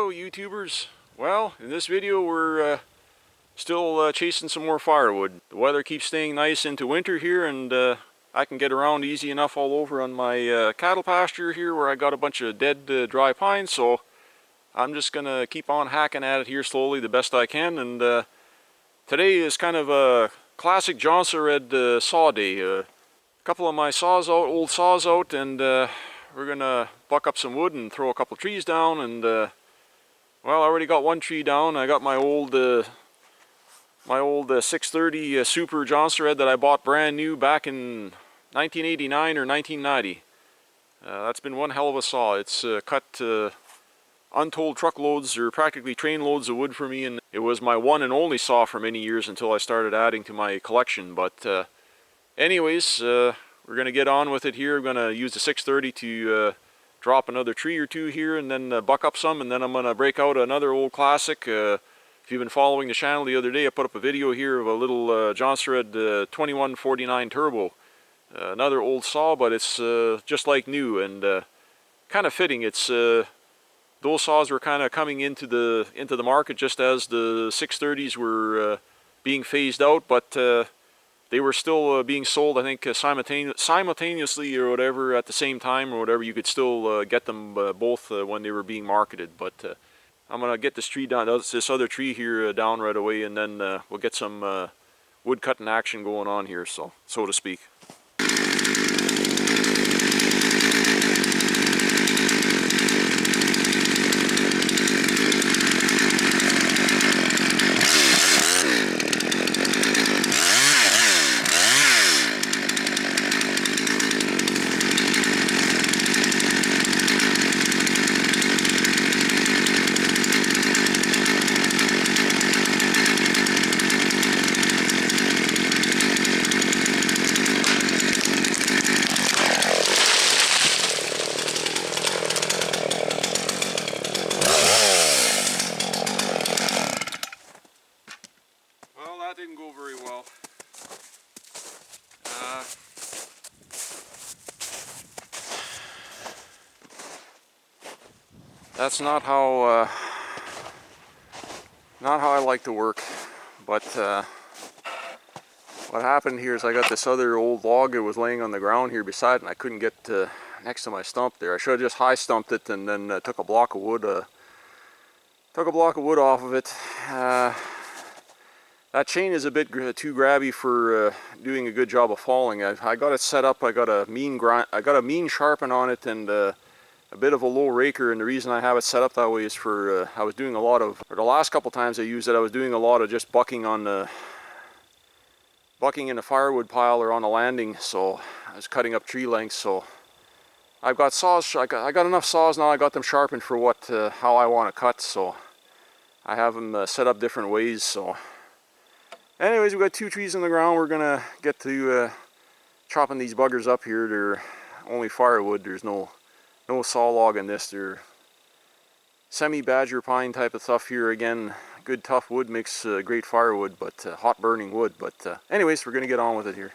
Hello YouTubers. Well, in this video we're still chasing some more firewood. The weather keeps staying nice into winter here, and I can get around easy enough all over on my cattle pasture here where I got a bunch of dead dry pines, so I'm just gonna keep on hacking at it here slowly the best I can. And today is kind of a classic Jonsered saw day. A couple of my saws out, old saws out, and we're gonna buck up some wood and throw a couple trees down. And well, I already got one tree down. I got my old 630 Super Jonsered that I bought brand new back in 1989 or 1990. That's been one hell of a saw. It's cut untold truckloads or practically train loads of wood for me, and it was my one and only saw for many years until I started adding to my collection. But anyways, we're gonna get on with it here. I'm gonna use the 630 to drop another tree or two here, and then buck up some, and then I'm gonna break out another old classic. If you've been following the channel the other day, I put up a video here of a little Jonsered 2149 Turbo. Another old saw, but it's just like new, and kind of fitting. It's those saws were kind of coming into the market just as the 630s were being phased out, but they were still being sold, I think, simultaneously or whatever, at the same time or whatever. You could still get them both when they were being marketed. But I'm gonna get this tree down, this other tree here down right away, and then we'll get some wood cutting action going on here, so to speak. Didn't go very well. That's not how I like to work. But what happened here is I got this other old log that was laying on the ground here beside, and I couldn't get next to my stump there. I should have just high stumped it and then took a block of wood off of it. That chain is a bit too grabby for doing a good job of falling. I got it set up. I got a mean sharpen on it, and a bit of a low raker. And the reason I have it set up that way is for I was doing a lot of, or the last couple times I used it, I was doing a lot of just bucking in the firewood pile or on a landing. So I was cutting up tree lengths. So I've got saws. I got enough saws now. I got them sharpened for how I want to cut. So I have them set up different ways. So anyways, we've got two trees in the ground. We're gonna get to chopping these buggers up here. They're only firewood. There's no saw log in this. They're semi-badger pine type of stuff here. Again, good tough wood makes great firewood, but hot burning wood. But anyways, we're gonna get on with it here.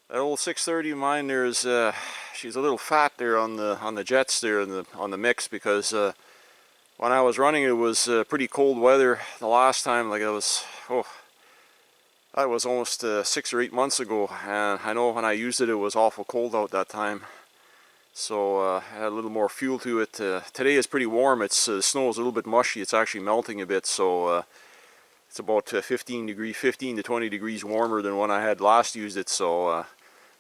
That old 630 of mine, there's she's a little fat there on the jets there on the mix, because when I was running it was pretty cold weather the last time. Like, it was, oh, that was almost 6 or 8 months ago, and I know when I used it, it was awful cold out that time. So I had a little more fuel to it. Today is pretty warm. It's the snow is a little bit mushy. It's actually melting a bit, so it's about 15 to 20 degrees warmer than when I had last used it. So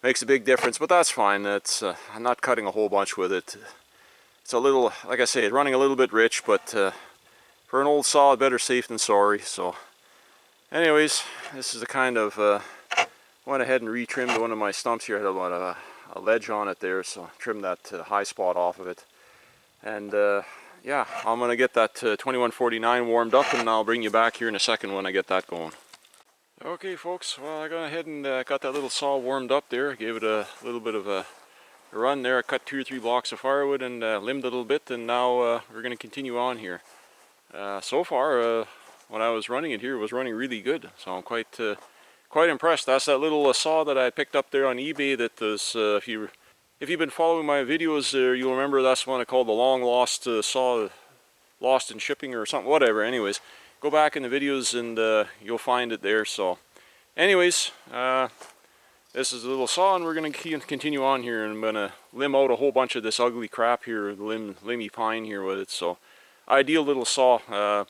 makes a big difference, but that's fine. I'm not cutting a whole bunch with it. It's a little, like I say, it's running a little bit rich, but for an old saw, better safe than sorry. So anyways, this is the kind of went ahead and retrimmed one of my stumps here. I had about a ledge on it there, so trimmed that high spot off of it. And yeah, I'm gonna get that 2149 warmed up, and I'll bring you back here in a second when I get that going. Okay folks, well, I got ahead and got that little saw warmed up there. Gave it a little bit of a run there. I cut 2 or 3 blocks of firewood and limbed it a little bit, and now we're going to continue on here. So far, when I was running it here, it was running really good, so I'm quite impressed. That's that little saw that I picked up there on eBay. That was, if you've been following my videos, you'll remember that's one I called the long lost saw, lost in shipping or something, whatever. Anyways, go back in the videos and you'll find it there. So anyways, this is a little saw, and we're going to continue on here, and I'm going to limb out a whole bunch of this ugly crap here, limby pine here with it. So ideal little saw.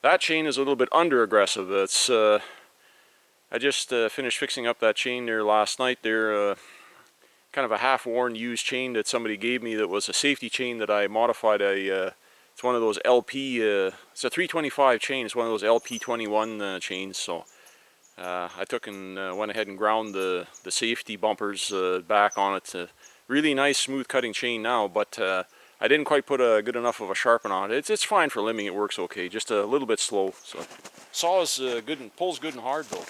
That chain is a little bit under aggressive. It's I just finished fixing up that chain there last night there. Kind of a half-worn used chain that somebody gave me that was a safety chain that I modified. It's one of those LP, it's a 325 chain. It's one of those LP21 chains. So I took and went ahead and ground the safety bumpers back on it. Really nice smooth cutting chain now, but I didn't quite put a good enough of a sharpen on it. It's fine for limbing, it works okay, just a little bit slow. So saw is good and pulls good and hard though.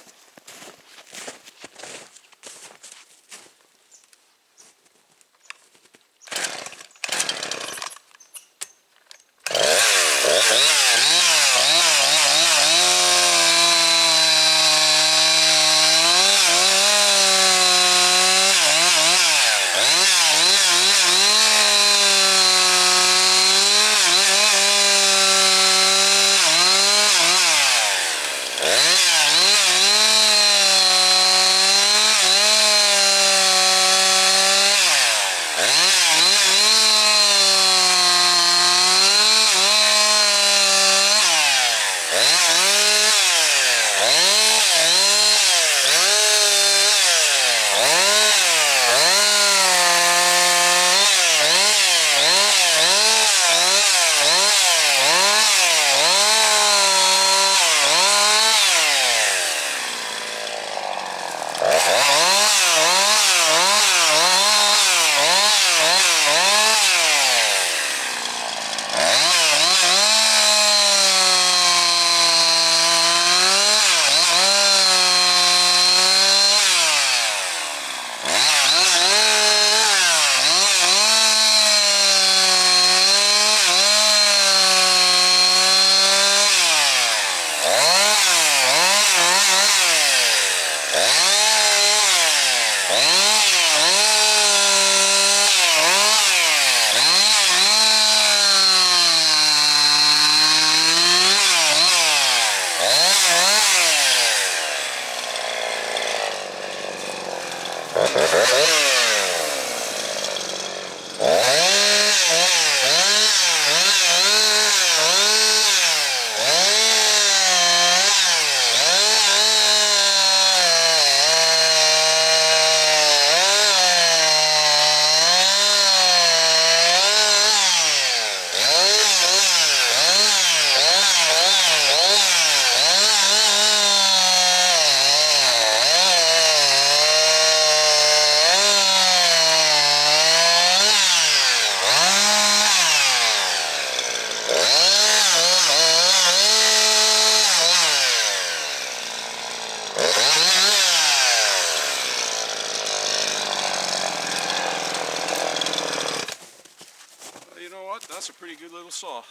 That's a pretty good little saw.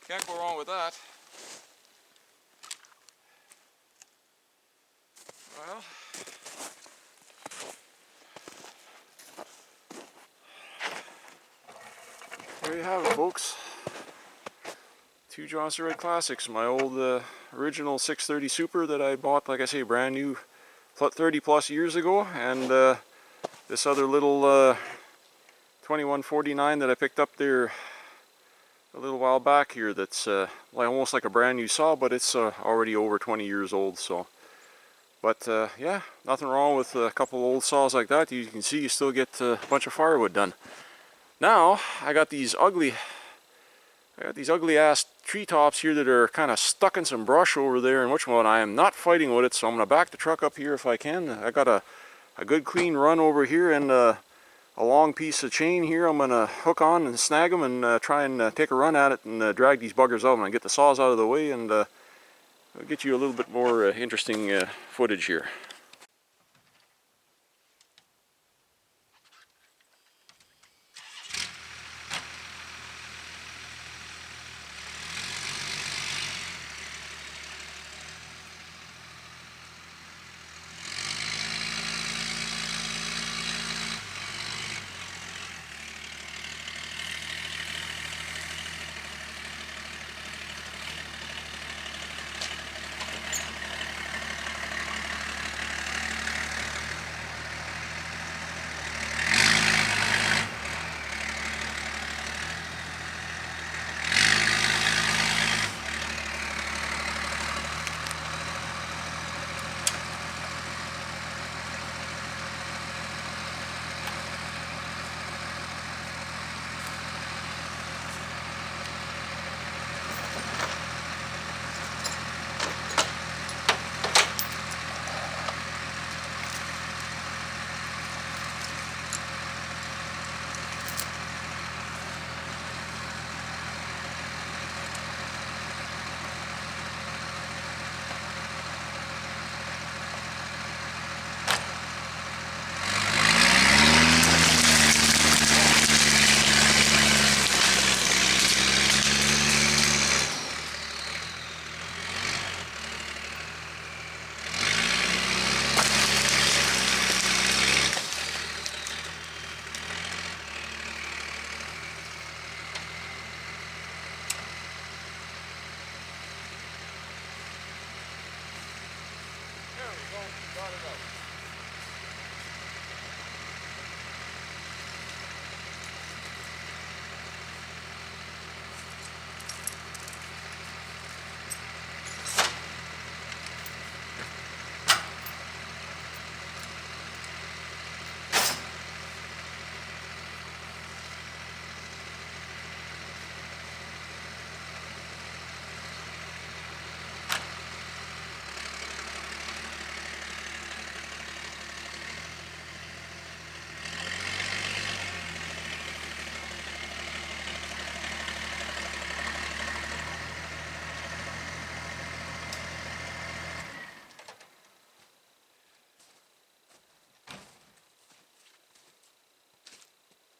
Can't go wrong with that. Well, There you have it, folks. Two Jonsered Classics, my old original 630 Super that I bought, like I say, brand new 30 plus years ago, and this other little 2149 that I picked up there a little while back here that's almost like a brand new saw, but it's already over 20 years old. So, but yeah, nothing wrong with a couple old saws like that. You can see you still get a bunch of firewood done. Now I got these ugly ass treetops here that are kind of stuck in some brush over there, and which one I am not fighting with it, so I'm gonna back the truck up here if I can. I got a good clean run over here, and a long piece of chain here I'm gonna hook on and snag them and try and take a run at it and drag these buggers out and get the saws out of the way, and I'll get you a little bit more interesting footage here.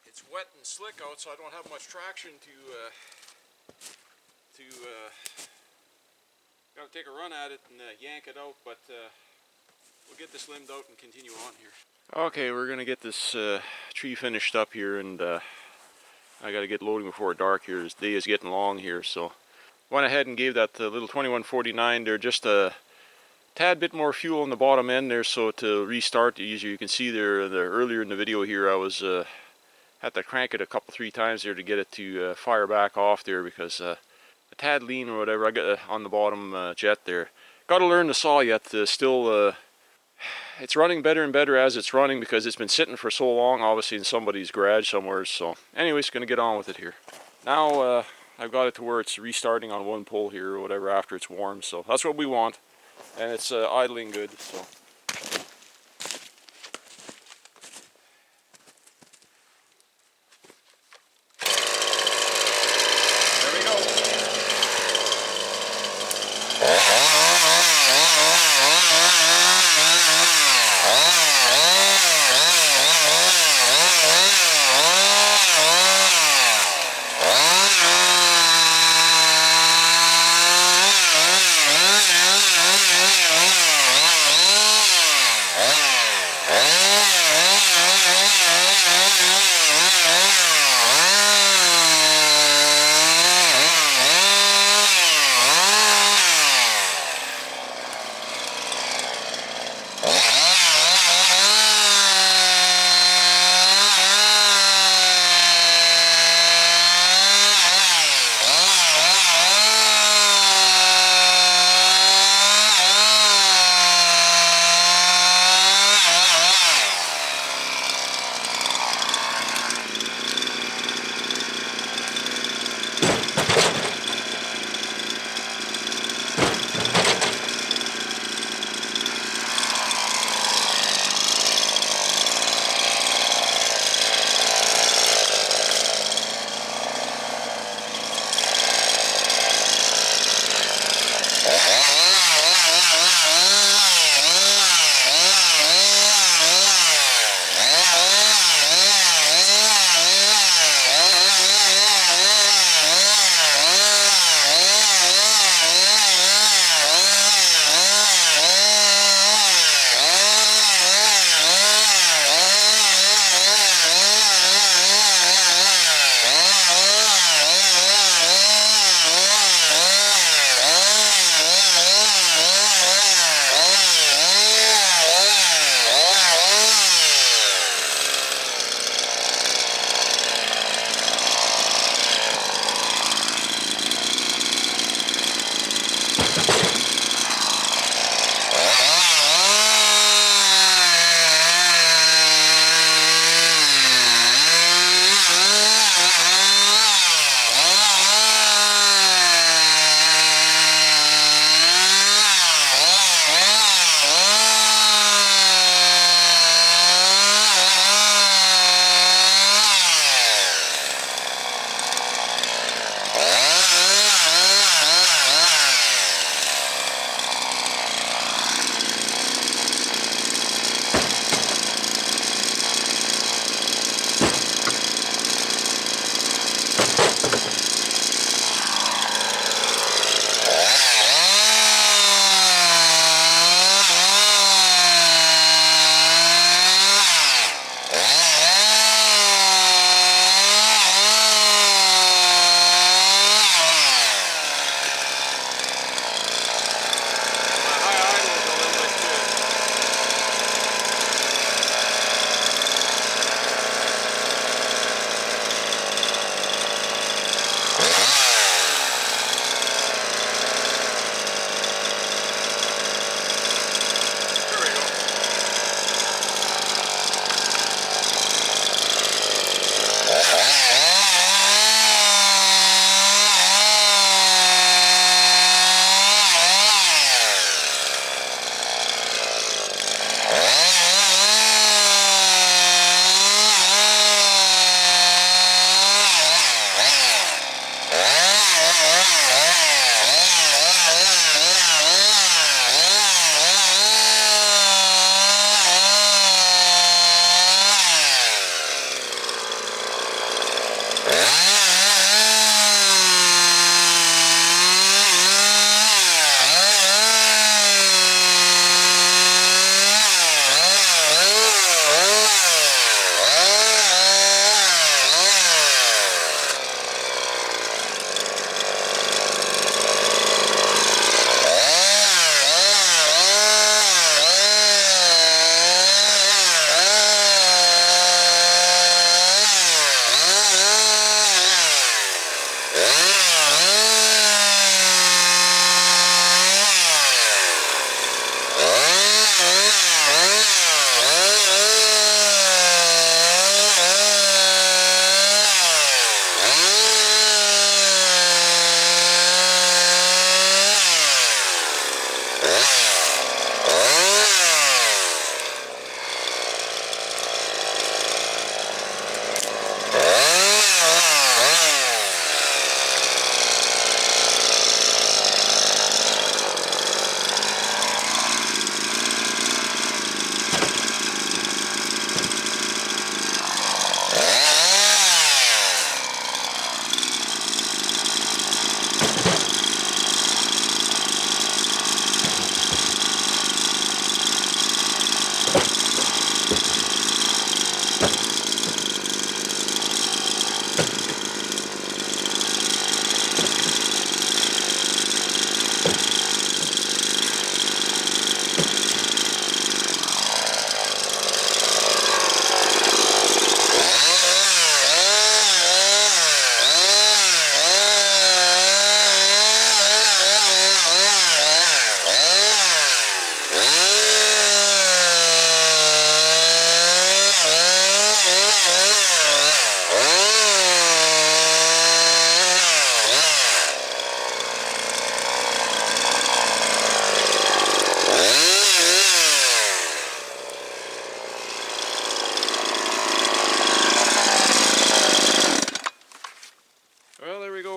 It's wet and slick out, so I don't have much traction gotta take a run at it and yank it out, but we'll get this limbed out and continue on here. Okay, we're gonna get this tree finished up here, and I gotta get loading before dark here. This day is getting long here, so went ahead and gave that little 2149 there just a tad bit more fuel on the bottom end there, so to restart, you can see there earlier in the video here I was had to crank it a couple, 3 times there to get it to fire back off there, because a tad lean or whatever I got on the bottom jet there. Got to learn the saw yet. Still, it's running better and better as it's running, because it's been sitting for so long, obviously in somebody's garage somewhere. So, anyways, gonna get on with it here. Now I've got it to where it's restarting on one pull here or whatever after it's warm. So that's what we want, and it's idling good. So.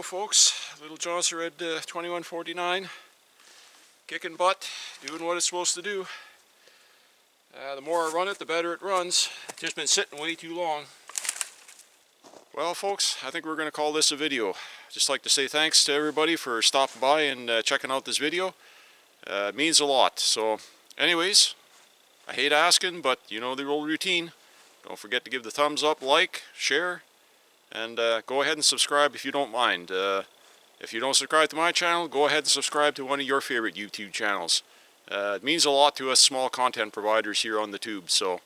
folks, little Jonsered 2149, kicking butt, doing what it's supposed to do. The more I run it, the better it runs. It's just been sitting way too long. Well folks, I think we're going to call this a video. Just like to say thanks to everybody for stopping by and checking out this video. It means a lot. So anyways, I hate asking, but you know the old routine. Don't forget to give the thumbs up, like, share, and go ahead and subscribe if you don't mind. If you don't subscribe to my channel, go ahead and subscribe to one of your favorite YouTube channels. It means a lot to us small content providers here on the tube. So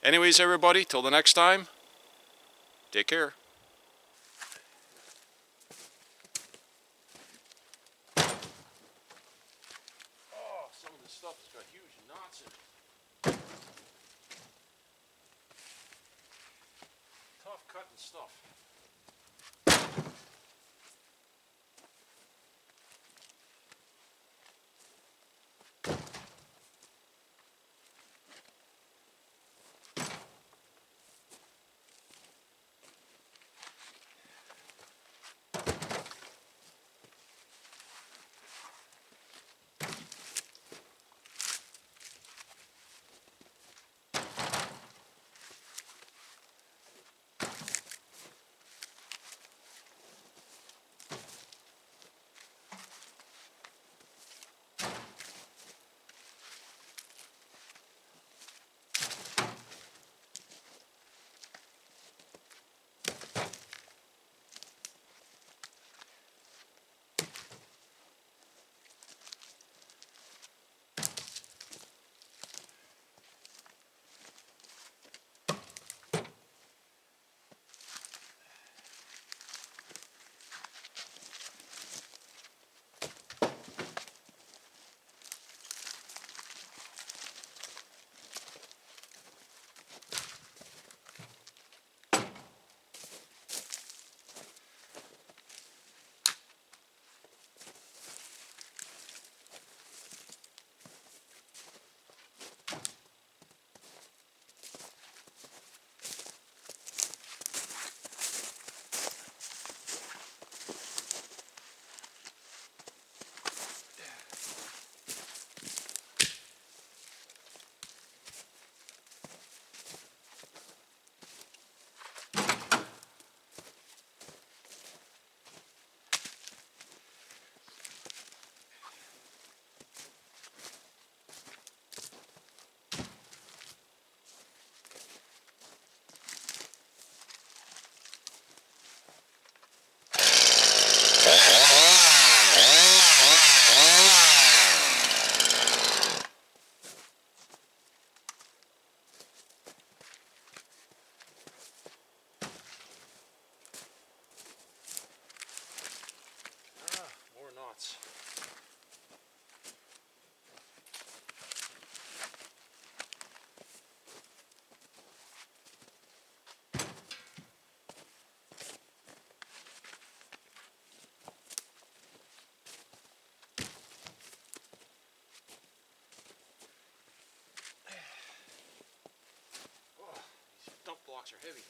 anyways everybody, till the next time, take care. Oh, some of this stuff has got huge knots in it. Tough cutting stuff. More knots. Oh, these dump blocks are heavy.